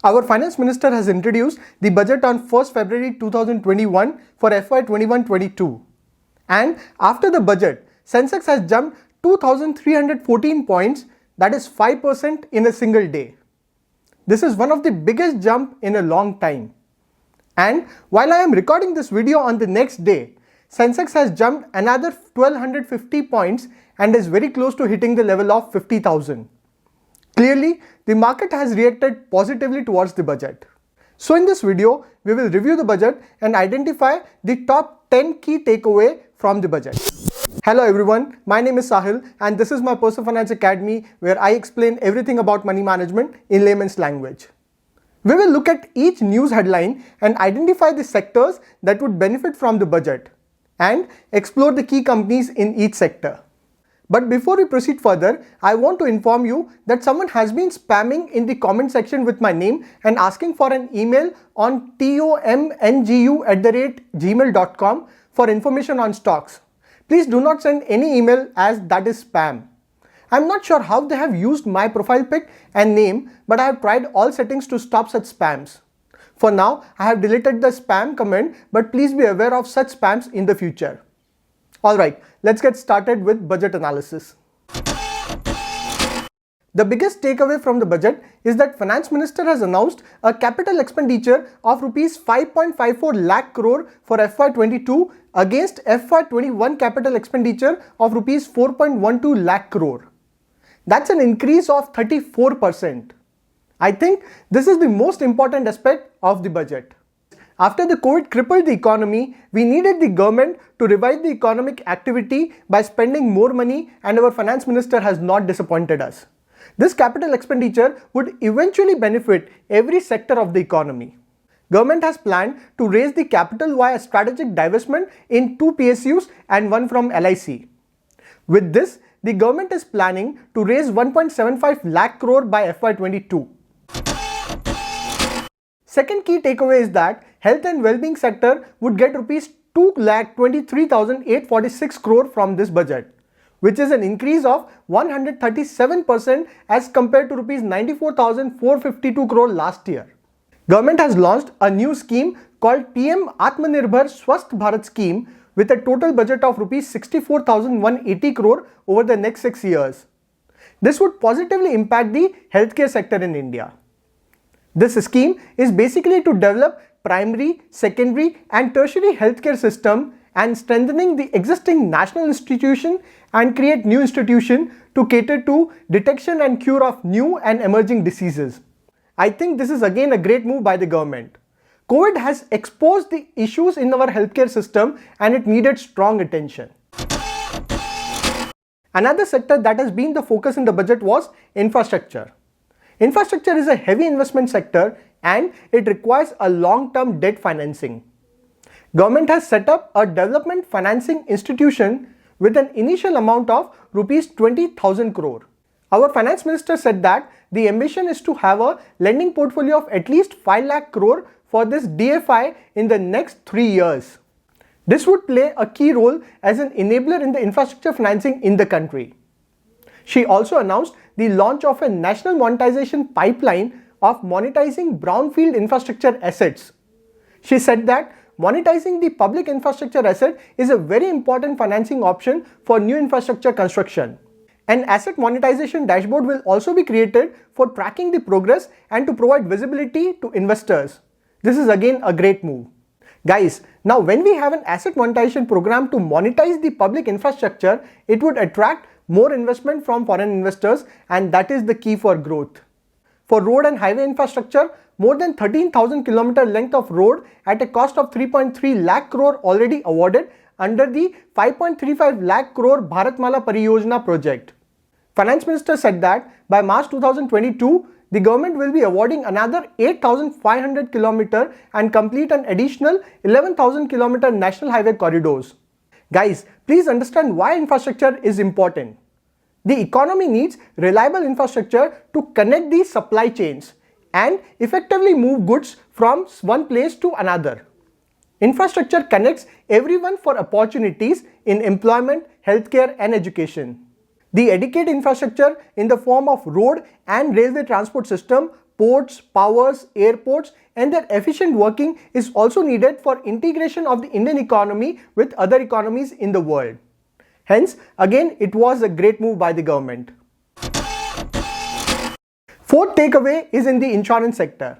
Our Finance Minister has introduced the budget on 1st February 2021 for FY 21-22. And after the budget, Sensex has jumped 2,314 points, that is 5% in a single day. This is one of the biggest jump in a long time. And while I am recording this video on the next day, Sensex has jumped another 1,250 points and is very close to hitting the level of 50,000. Clearly, the market has reacted positively towards the budget. So in this video, we will review the budget and identify the top 10 key takeaway from the budget. Hello everyone, my name is Sahil and this is my Personal Finance Academy where I explain everything about money management in layman's language. We will look at each news headline and identify the sectors that would benefit from the budget and explore the key companies in each sector. But before we proceed further, I want to inform you that someone has been spamming in the comment section with my name and asking for an email on tomngu@gmail.com for information on stocks. Please do not send any email as that is spam. I'm not sure how they have used my profile pic and name, but I have tried all settings to stop such spams. For now, I have deleted the spam comment, but please be aware of such spams in the future. Alright, let's get started with budget analysis. The biggest takeaway from the budget is that Finance Minister has announced a capital expenditure of Rs 5.54 lakh crore for FY22 against FY21 capital expenditure of Rs 4.12 lakh crore. That's an increase of 34%. I think this is the most important aspect of the budget. After the COVID crippled the economy, we needed the government to revive the economic activity by spending more money, and our Finance Minister has not disappointed us. This capital expenditure would eventually benefit every sector of the economy. Government has planned to raise the capital via strategic divestment in 2 PSUs and 1 from LIC. With this, the government is planning to raise 1.75 lakh crore by FY22. Second key takeaway is that health and well-being sector would get Rs 2,23,846 crore from this budget, which is an increase of 137% as compared to Rs 94,452 crore last year. Government has launched a new scheme called PM Atmanirbhar Swasth Bharat scheme with a total budget of Rs 64,180 crore over the next 6 years. This would positively impact the healthcare sector in India. This scheme is basically to develop primary, secondary and tertiary healthcare system and strengthening the existing national institution and create new institution to cater to detection and cure of new and emerging diseases. I think this is again a great move by the government. COVID has exposed the issues in our healthcare system and it needed strong attention. Another sector that has been the focus in the budget was infrastructure. Infrastructure is a heavy investment sector and it requires a long-term debt financing. Government has set up a development financing institution with an initial amount of Rs 20,000 crore. Our Finance Minister said that the ambition is to have a lending portfolio of at least 5 lakh crore for this DFI in the next 3 years. This would play a key role as an enabler in the infrastructure financing in the country. She also announced the launch of a national monetization pipeline of monetizing brownfield infrastructure assets. She said that monetizing the public infrastructure asset is a very important financing option for new infrastructure construction. An asset monetization dashboard will also be created for tracking the progress and to provide visibility to investors. This is again a great move. Guys, now when we have an asset monetization program to monetize the public infrastructure, it would attract more investment from foreign investors and that is the key for growth. For road and highway infrastructure, more than 13,000 km length of road at a cost of 3.3 lakh crore already awarded under the 5.35 lakh crore Bharatmala Pariyojana project. Finance Minister said that by March 2022, the government will be awarding another 8,500 km and complete an additional 11,000 km national highway corridors. Guys, please understand why infrastructure is important. The economy needs reliable infrastructure to connect these supply chains and effectively move goods from one place to another. Infrastructure connects everyone for opportunities in employment, healthcare and education. The adequate infrastructure in the form of road and railway transport system ports, powers, airports, and their efficient working is also needed for integration of the Indian economy with other economies in the world. Hence, again, it was a great move by the government. Fourth takeaway is in the insurance sector.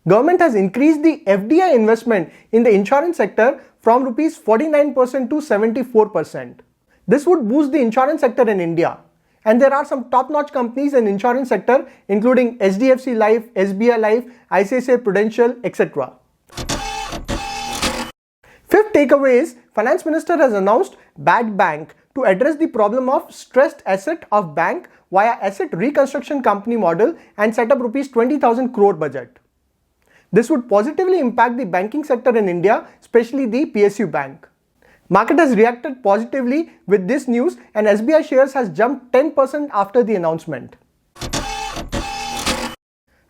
Government has increased the FDI investment in the insurance sector from rupees 49% to 74%. This would boost the insurance sector in India. And there are some top-notch companies in insurance sector including HDFC Life, SBI Life, ICICI Prudential, etc. Fifth takeaway is Finance Minister has announced Bad Bank to address the problem of stressed asset of bank via asset reconstruction company model and set up rupees 20,000 crore budget. This would positively impact the banking sector in India, especially the PSU bank. Market has reacted positively with this news and SBI shares has jumped 10% after the announcement.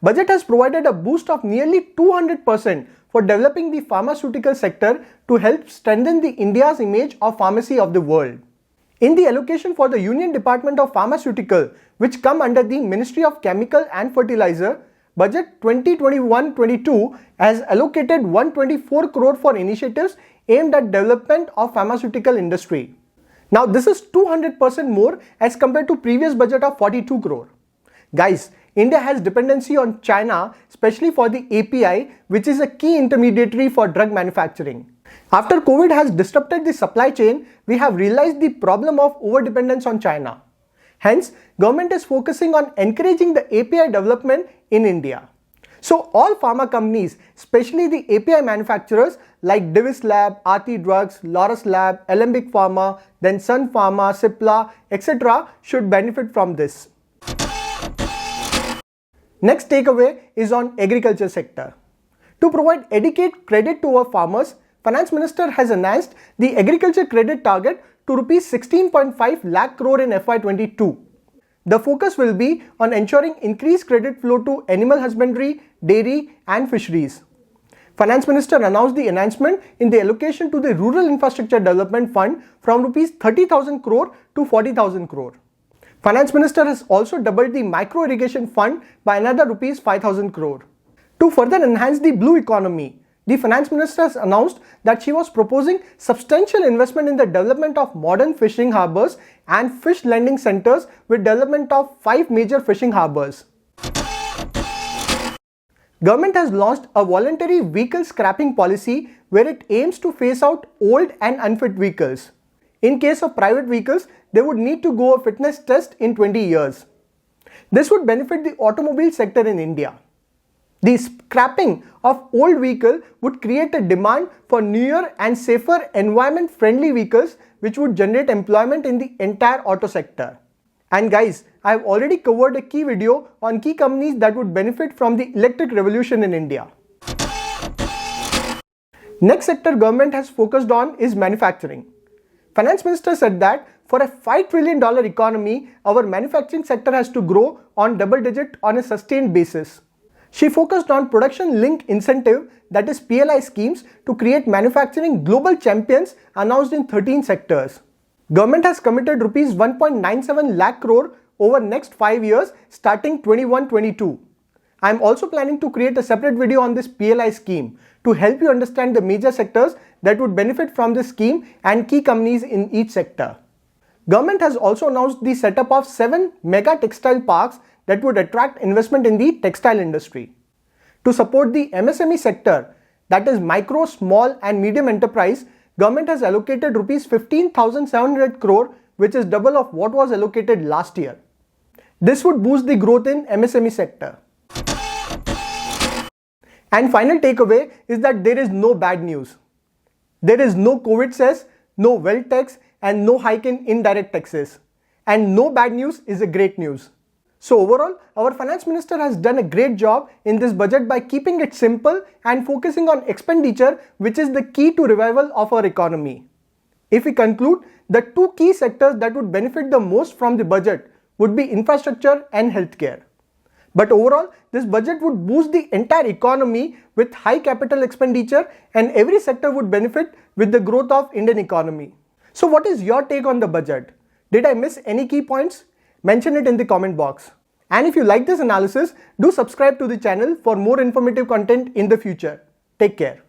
Budget has provided a boost of nearly 200% for developing the pharmaceutical sector to help strengthen the India's image of pharmacy of the world. In the allocation for the Union Department of Pharmaceutical, which come under the Ministry of Chemical and Fertilizer, Budget 2021-22 has allocated 124 crore for initiatives aimed at development of pharmaceutical industry. Now this is 200% more as compared to previous budget of 42 crore. Guys, India has dependency on China, especially for the API, which is a key intermediary for drug manufacturing. After COVID has disrupted the supply chain, we have realized the problem of overdependence on China. Hence, government is focusing on encouraging the API development in India. So all pharma companies, especially the API manufacturers like Divis Lab, Aarti Drugs, Laurus Lab, Alembic Pharma, then Sun Pharma, Cipla, etc. should benefit from this. Next takeaway is on agriculture sector. To provide adequate credit to our farmers, Finance Minister has announced the agriculture credit target to rupees 16.5 lakh crore in FY22. The focus will be on ensuring increased credit flow to animal husbandry, dairy and fisheries. Finance Minister announced the enhancement in the allocation to the Rural Infrastructure Development Fund from rupees 30,000 crore to 40,000 crore. Finance Minister has also doubled the micro irrigation fund by another rupees 5,000 crore. To further enhance the blue economy, the Finance Minister has announced that she was proposing substantial investment in the development of modern fishing harbours and fish landing centres with development of 5 major fishing harbours. Government has launched a voluntary vehicle scrapping policy where it aims to phase out old and unfit vehicles. In case of private vehicles, they would need to go a fitness test in 20 years. This would benefit the automobile sector in India. The scrapping of old vehicle would create a demand for newer and safer environment-friendly vehicles which would generate employment in the entire auto sector. And guys, I have already covered a key video on key companies that would benefit from the electric revolution in India. Next sector government has focused on is manufacturing. Finance Minister said that for a $5 trillion economy, our manufacturing sector has to grow on double digit on a sustained basis. She focused on production link incentive, that is PLI schemes, to create manufacturing global champions announced in 13 sectors. Government has committed rupees 1.97 lakh crore over next 5 years starting 21-22. I am also planning to create a separate video on this PLI scheme to help you understand the major sectors that would benefit from this scheme and key companies in each sector. Government has also announced the setup of 7 mega textile parks that would attract investment in the textile industry. To support the MSME sector, that is micro, small and medium enterprise, government has allocated rupees 15,700 crore, which is double of what was allocated last year. This would boost the growth in MSME sector. And final takeaway is that there is no bad news. There is no COVID cess, no wealth tax and no hike in indirect taxes. And no bad news is a great news. So overall, our Finance Minister has done a great job in this budget by keeping it simple and focusing on expenditure, which is the key to revival of our economy. If we conclude, the two key sectors that would benefit the most from the budget would be infrastructure and healthcare. But overall, this budget would boost the entire economy with high capital expenditure and every sector would benefit with the growth of Indian economy. So what is your take on the budget? Did I miss any key points? Mention it in the comment box. And if you like this analysis, do subscribe to the channel for more informative content in the future. Take care.